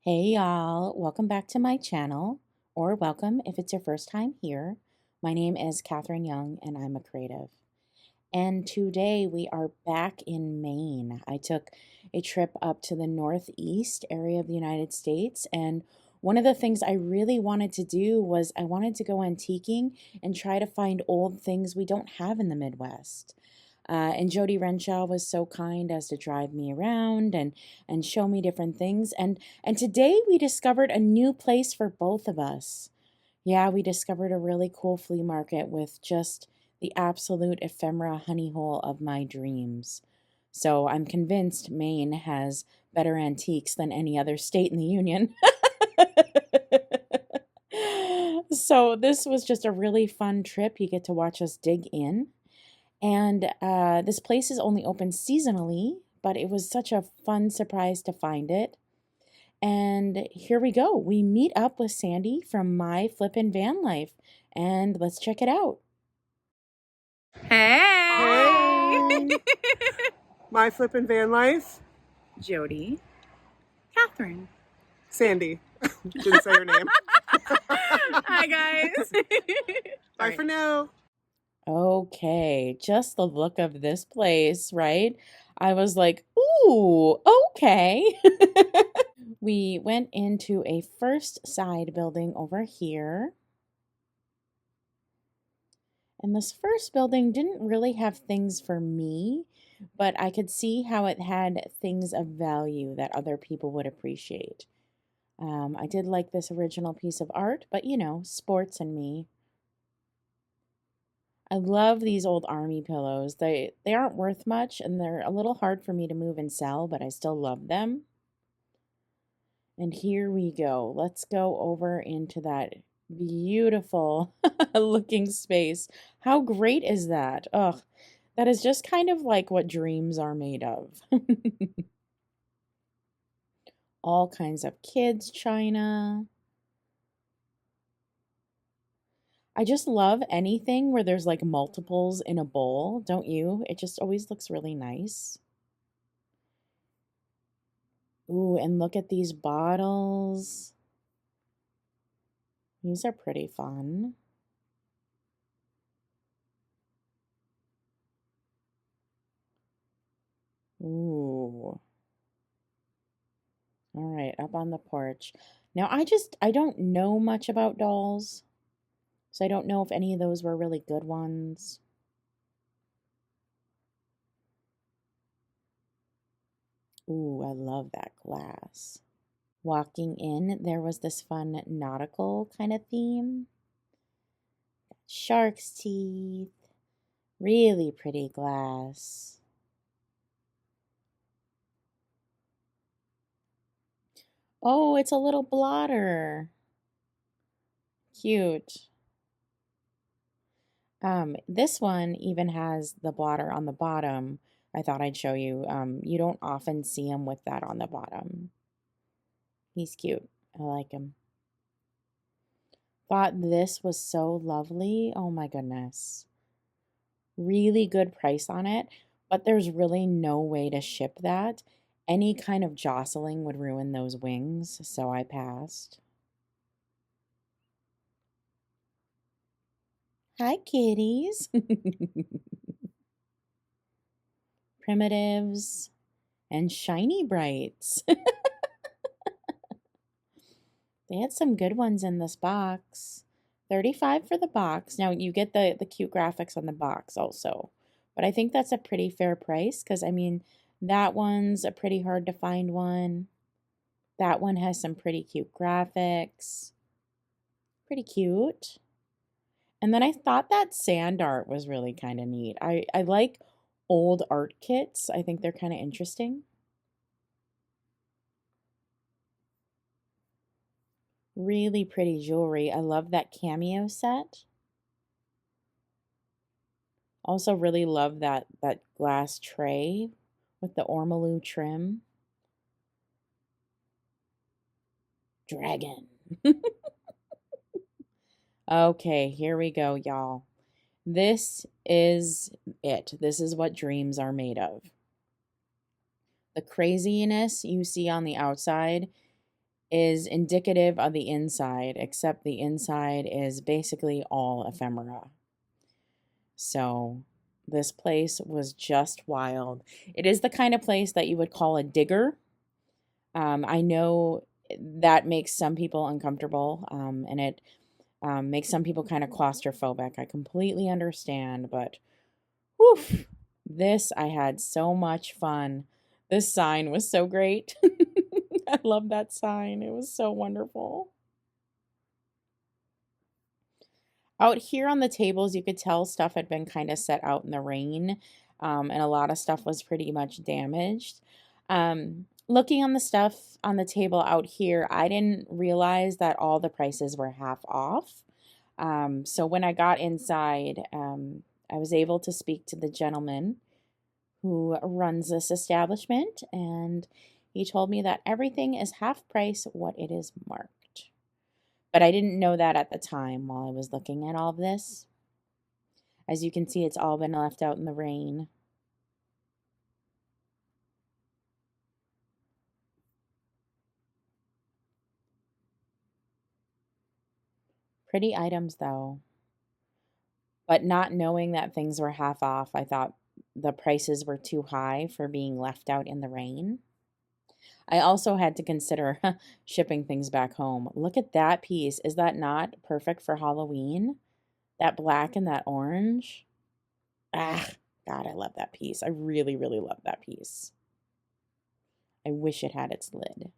Hey y'all, welcome back to my channel, or welcome if it's your first time here. My name is Katherine Young and I'm a creative. And today we are back in Maine. I took a trip up to the northeast area of the United States, and one of the things I really wanted to do was I wanted to go antiquing and try to find old things we don't have in the Midwest. And Jodi Renshaw was so kind as to drive me around and show me different things. And today we discovered a new place for both of us. Yeah, we discovered a really cool flea market with just the absolute ephemera honey hole of my dreams. So I'm convinced Maine has better antiques than any other state in the Union. So this was just a really fun trip. You get to watch us dig in. And this place is only open seasonally, but it was such a fun surprise to find it. And here we go. We meet up with Sandi from My Flippin' Van Life, and let's check it out. Hey! My Flippin' Van Life. Jodi. Katherine. Sandi. Didn't say her name. Hi, guys. Bye for now. Okay, just the look of this place, right? I was like, ooh, okay. We went into a first side building over here. And this first building didn't really have things for me, but I could see how it had things of value that other people would appreciate. I did like this original piece of art, but you know, sports and me. I love these old army pillows. They aren't worth much and they're a little hard for me to move and sell, but I still love them. And here we go. Let's go over into that beautiful looking space. How great is that? Ugh, that is just kind of like what dreams are made of. All kinds of kids' china. I just love anything where there's like multiples in a bowl, don't you? It just always looks really nice. Ooh, and look at these bottles. These are pretty fun. Ooh. All right, up on the porch. Now, I don't know much about dolls, so I don't know if any of those were really good ones. Ooh, I love that glass. Walking in, there was this fun nautical kind of theme. Shark's teeth, really pretty glass. Oh, it's a little blotter. Cute. This one even has the blotter on the bottom. I thought I'd show you. You don't often see him with that on the bottom. He's cute. I like him. Thought this was so lovely. Oh my goodness. Really good price on it, but there's really no way to ship that. Any kind of jostling would ruin those wings, so I passed. Hi, kitties. Primitives and shiny brights. They had some good ones in this box. $35 for the box. Now you get the cute graphics on the box also. But I think that's a pretty fair price because I mean that one's a pretty hard to find one. That one has some pretty cute graphics. Pretty cute. And then I thought that sand art was really kind of neat. I like old art kits. I think they're kind of interesting. Really pretty jewelry. I love that cameo set. Also really love that glass tray with the ormolu trim. Dragon. Okay, here we go, y'all. This is it. This is what dreams are made of. The craziness you see on the outside is indicative of the inside, except the inside is basically all ephemera. So this place was just wild. It is the kind of place that you would call a digger. I know that makes some people uncomfortable, and it makes some people kind of claustrophobic. I completely understand, but whew, I had so much fun. This sign was so great. I love that sign. It was so wonderful. Out here on the tables, you could tell stuff had been kind of set out in the rain, and a lot of stuff was pretty much damaged. Looking on the stuff on the table out here, I didn't realize that all the prices were half off. So when I got inside, I was able to speak to the gentleman who runs this establishment, and he told me that everything is half price what it is marked. But I didn't know that at the time while I was looking at all of this. As you can see, it's all been left out in the rain. Pretty items though. But not knowing that things were half off, I thought the prices were too high for being left out in the rain. I also had to consider shipping things back home. Look at that piece. Is that not perfect for Halloween? That black and that orange. Ah, God, I love that piece. I really, really love that piece. I wish it had its lid.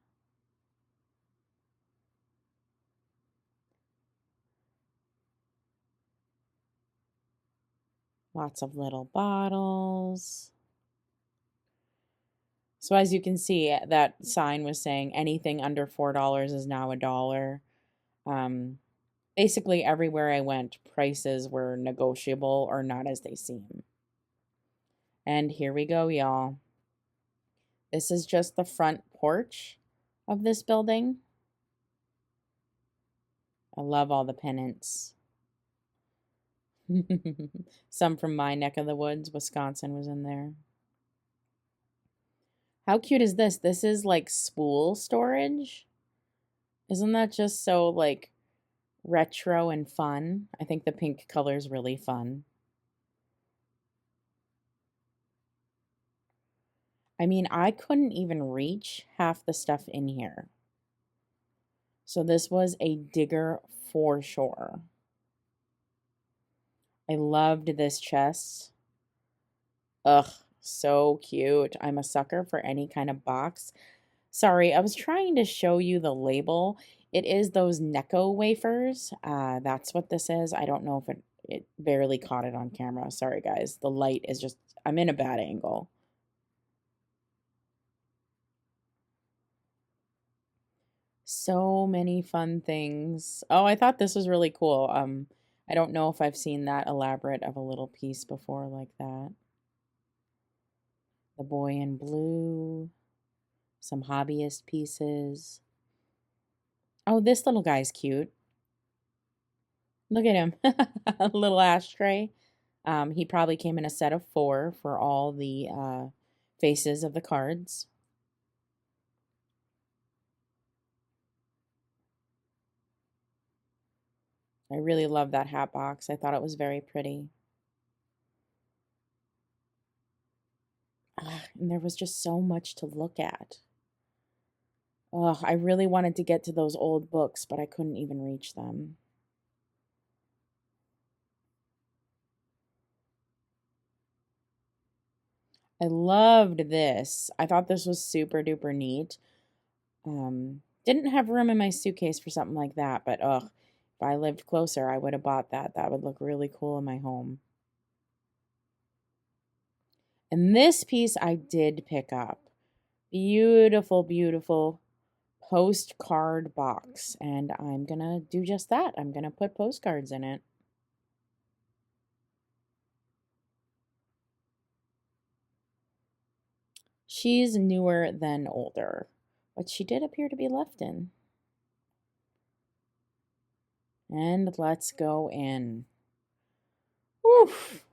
Lots of little bottles. So as you can see, that sign was saying anything under $4 is now $1. Basically everywhere I went, prices were negotiable or not as they seem. And here we go, y'all. This is just the front porch of this building. I love all the pennants. Some from my neck of the woods, Wisconsin was in there. How cute is this? This is like spool storage. Isn't that just so like retro and fun? I think the pink color is really fun. I mean, I couldn't even reach half the stuff in here. So this was a digger for sure. I loved this chest. Ugh, so cute. I'm a sucker for any kind of box. Sorry, I was trying to show you the label. It is those Necco wafers. That's what this is. I don't know if it barely caught it on camera. Sorry, guys. The light is just, I'm in a bad angle. So many fun things. Oh, I thought this was really cool. I don't know if I've seen that elaborate of a little piece before like that. The boy in blue, some hobbyist pieces. Oh, this little guy's cute. Look at him. A little ashtray. He probably came in a set of 4 for all the faces of the cards. I really love that hat box. I thought it was very pretty. And there was just so much to look at. Oh, I really wanted to get to those old books, but I couldn't even reach them. I loved this. I thought this was super duper neat. Didn't have room in my suitcase for something like that, but if I lived closer, I would have bought that. That would look really cool in my home. And this piece I did pick up. Beautiful, beautiful postcard box. And I'm going to do just that. I'm going to put postcards in it. She's newer than older, but she did appear to be left in. And let's go in. Oof.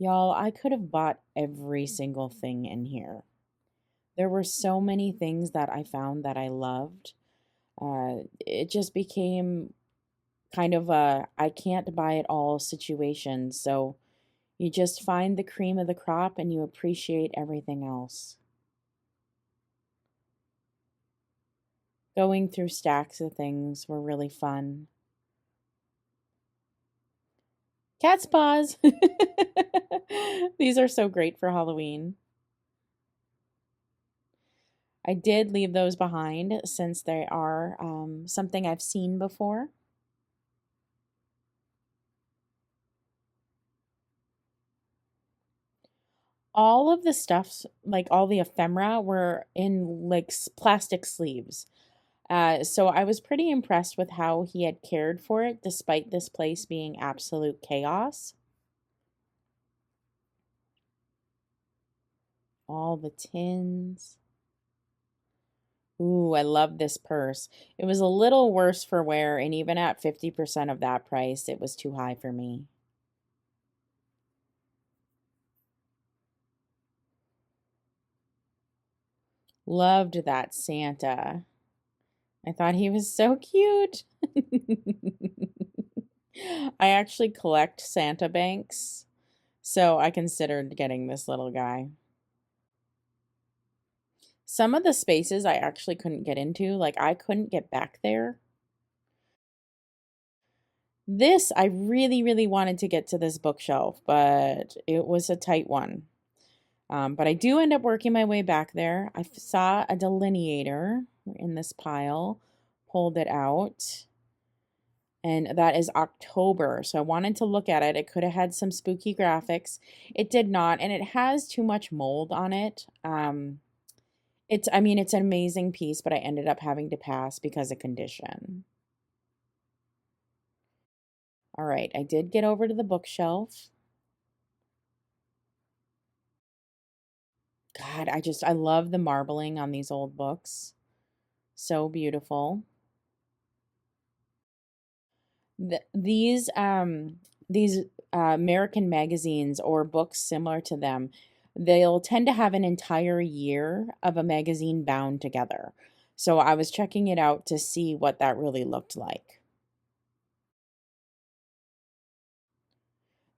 Y'all, I could have bought every single thing in here. There were so many things that I found that I loved. It just became kind of a I can't buy it all situation. So you just find the cream of the crop and you appreciate everything else. Going through stacks of things were really fun. Cat's paws. These are so great for Halloween. I did leave those behind since they are something I've seen before. All of the stuffs, like all the ephemera, were in like plastic sleeves. So I was pretty impressed with how he had cared for it, despite this place being absolute chaos. All the tins. Ooh, I love this purse. It was a little worse for wear, and even at 50% of that price, it was too high for me. Loved that Santa. I thought he was so cute. I actually collect Santa banks, so I considered getting this little guy. Some of the spaces I actually couldn't get into, like I couldn't get back there. This, I really, really wanted to get to this bookshelf, but it was a tight one. But I do end up working my way back there. I saw a delineator in this pile, pulled it out, and that is October. So I wanted to look at it. It could have had some spooky graphics. It did not, and it has too much mold on it. I mean, it's an amazing piece, but I ended up having to pass because of condition. All right, I did get over to the bookshelf. God, I love the marbling on these old books. So beautiful. These American magazines or books similar to them, they'll tend to have an entire year of a magazine bound together. So I was checking it out to see what that really looked like.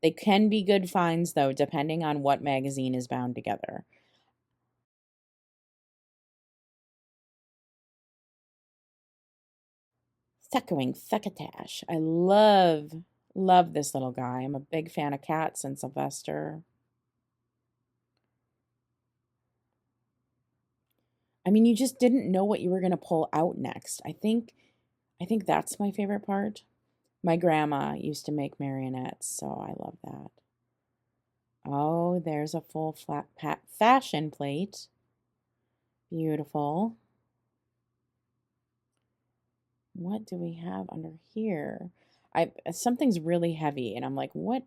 They can be good finds though, depending on what magazine is bound together. Suckling succotash. I love this little guy. I'm a big fan of cats and Sylvester. I mean, you just didn't know what you were going to pull out next. I think that's my favorite part. My grandma used to make marionettes, so I love that. Oh, there's a full flat fashion plate. Beautiful. What do we have under here? Something's really heavy, and I'm like, what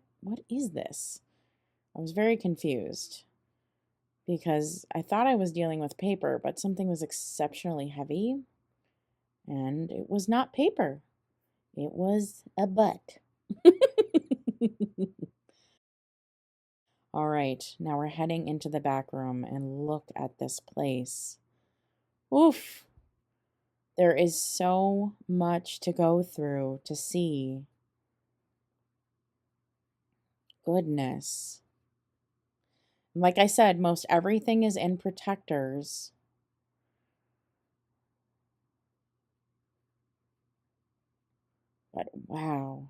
is this? I was very confused because I thought I was dealing with paper, but something was exceptionally heavy, and it was not paper. It was a butt. All right, now we're heading into the back room and look at this place. Oof. There is so much to go through to see. Goodness. Like I said, most everything is in protectors. But wow.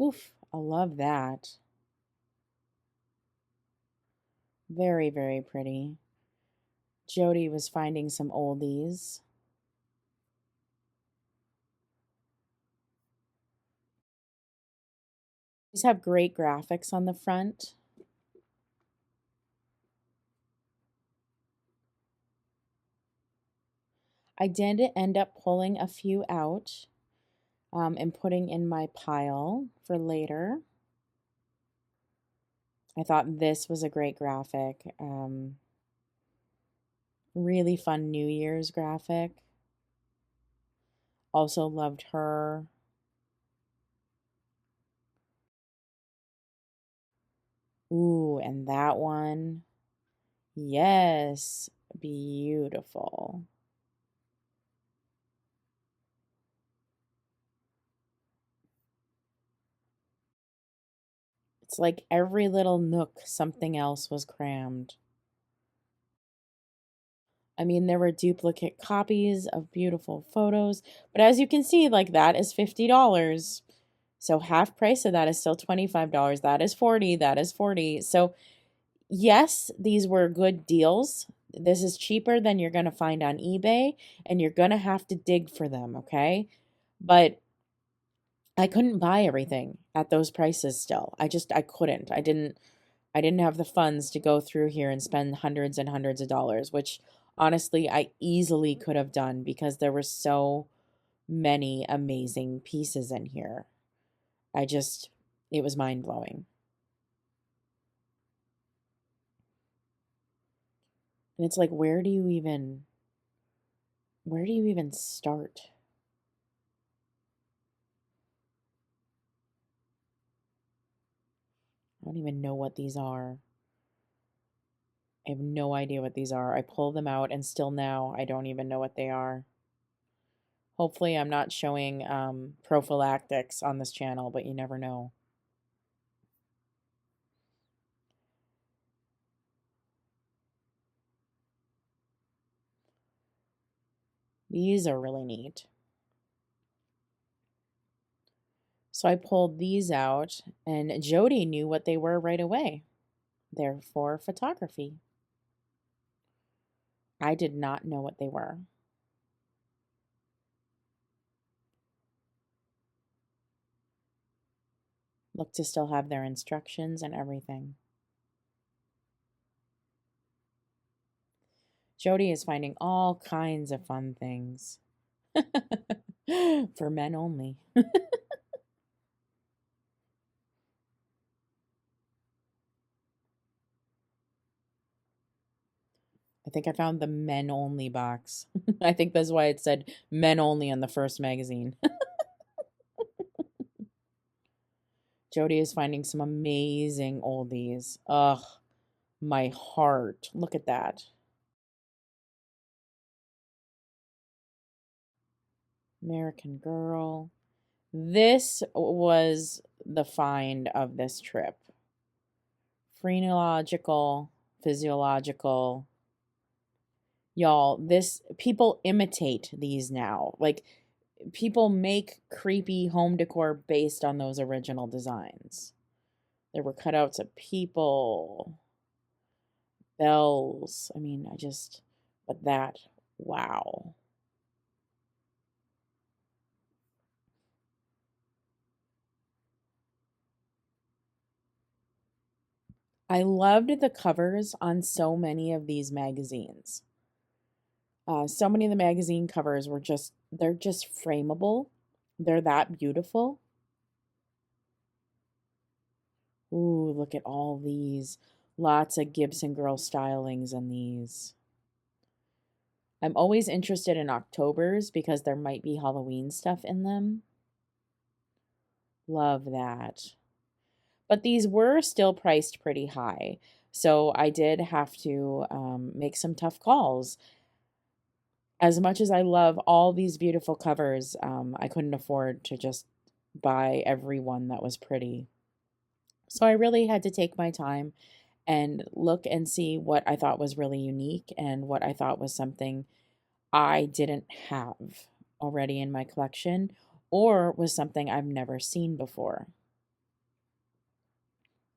Oof, I love that. Very, very pretty. Jodi was finding some oldies. These have great graphics on the front. I did end up pulling a few out and putting in my pile for later. I thought this was a great graphic. Really fun New Year's graphic. Also loved her. Ooh, and that one. Yes. beautiful. It's like every little nook, something else was crammed. I mean, there were duplicate copies of beautiful photos, but as you can see, like that is $50. So half price of that is still $25. That is 40, that is 40. So yes, these were good deals. This is cheaper than you're going to find on eBay, and you're going to have to dig for them, okay? But I couldn't buy everything at those prices still. I couldn't. I didn't have the funds to go through here and spend hundreds and hundreds of dollars, which honestly I easily could have done because there were so many amazing pieces in here. It was mind-blowing. And it's like, where do you even start? I don't even know what these are. I have no idea what these are. I pull them out and still now I don't even know what they are. Hopefully I'm not showing prophylactics on this channel, but you never know. These are really neat. So I pulled these out, and Jodi knew what they were right away. They're for photography. I did not know what they were. Look to still have their instructions and everything. Jodi is finding all kinds of fun things. For men only. I think I found the men only box. I think that's why it said men only on the first magazine. Jodi is finding some amazing oldies. Ugh, my heart. Look at that. American Girl. This was the find of this trip. Phrenological, physiological. Y'all, people imitate these now. Like, people make creepy home decor based on those original designs. There were cutouts of people, bells. I mean, but that, wow. I loved the covers on so many of these magazines. So many of the magazine covers they're just frameable. They're that beautiful. Ooh, look at all these. Lots of Gibson Girl stylings in these. I'm always interested in Octobers because there might be Halloween stuff in them. Love that. But these were still priced pretty high. So I did have to make some tough calls. As much as I love all these beautiful covers, I couldn't afford to just buy every one that was pretty. So I really had to take my time and look and see what I thought was really unique and what I thought was something I didn't have already in my collection or was something I've never seen before.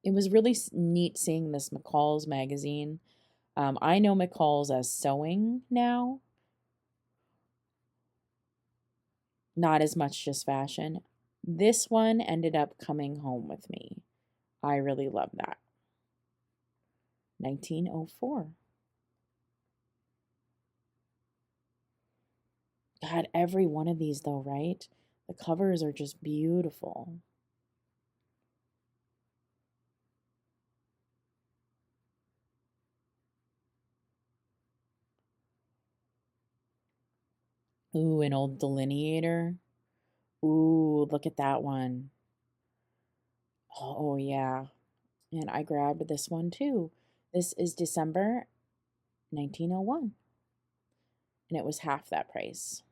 It was really neat seeing this McCall's magazine. I know McCall's as sewing now, not as much just fashion. This one ended up coming home with me. I really love that. 1904. God, every one of these though, right? The covers are just beautiful. Ooh, an old delineator. Ooh, look at that one. Oh, yeah. And I grabbed this one too. This is December 1901. And it was half that price.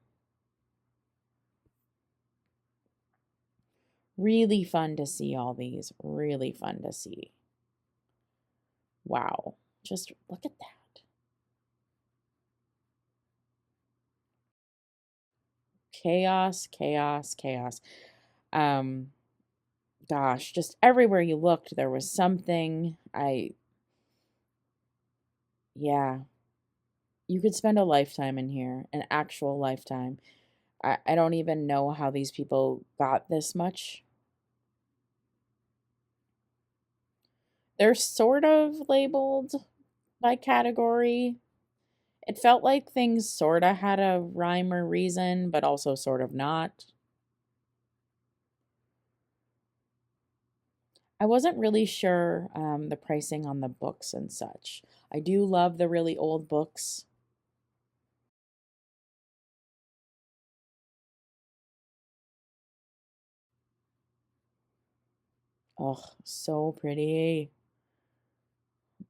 Really fun to see all these. Really fun to see. Wow. Just look at that. Chaos, chaos, chaos. Gosh, just everywhere you looked, there was something. Yeah. You could spend a lifetime in here, an actual lifetime. I don't even know how these people got this much. They're sort of labeled by category. It felt like things sort of had a rhyme or reason, but also sort of not. I wasn't really sure the pricing on the books and such. I do love the really old books. Oh, so pretty.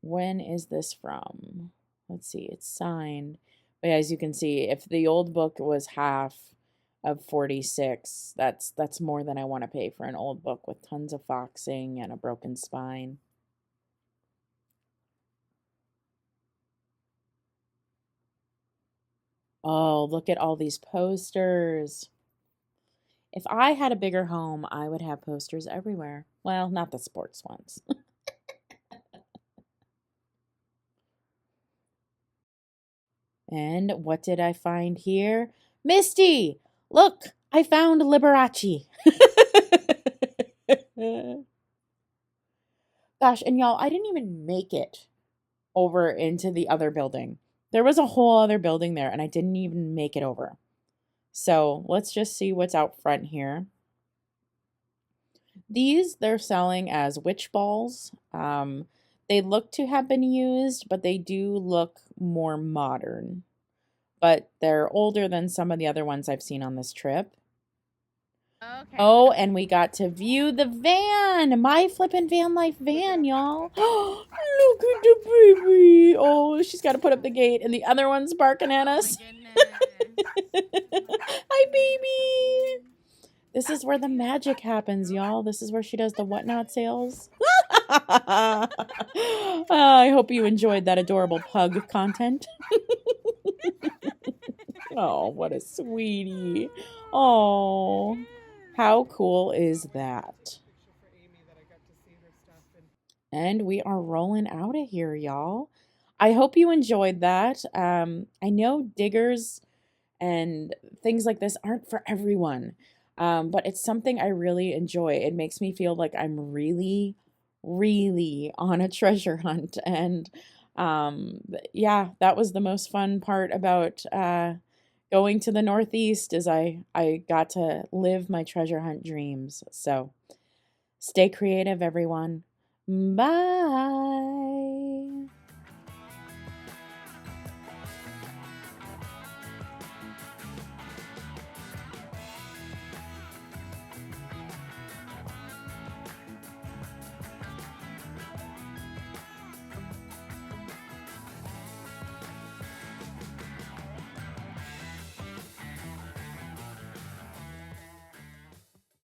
When is this from? Let's see, it's signed. But as you can see, if the old book was half of 46, that's more than I want to pay for an old book with tons of foxing and a broken spine. Oh, look at all these posters. If I had a bigger home, I would have posters everywhere. Well, not the sports ones. And what did I find here? Misty! Look, I found Liberace. Gosh, and y'all, I didn't even make it over into the other building. There was a whole other building there, and I didn't even make it over. So let's just see what's out front here. These they're selling as witch balls. They look to have been used, but they do look more modern. But they're older than some of the other ones I've seen on this trip. Okay. Oh, and we got to view the van. My flippin' van life van, y'all. Look at the baby. Oh, she's got to put up the gate, and the other one's barking at us. Hi, baby. This is where the magic happens, y'all. This is where she does the whatnot sales. I hope you enjoyed that adorable pug content. Oh, what a sweetie. Oh, how cool is that? And we are rolling out of here, y'all. I hope you enjoyed that. I know diggers and things like this aren't for everyone, but it's something I really enjoy. It makes me feel like I'm really, really on a treasure hunt. And yeah, that was the most fun part about going to the Northeast is I got to live my treasure hunt dreams. So stay creative, everyone. Bye.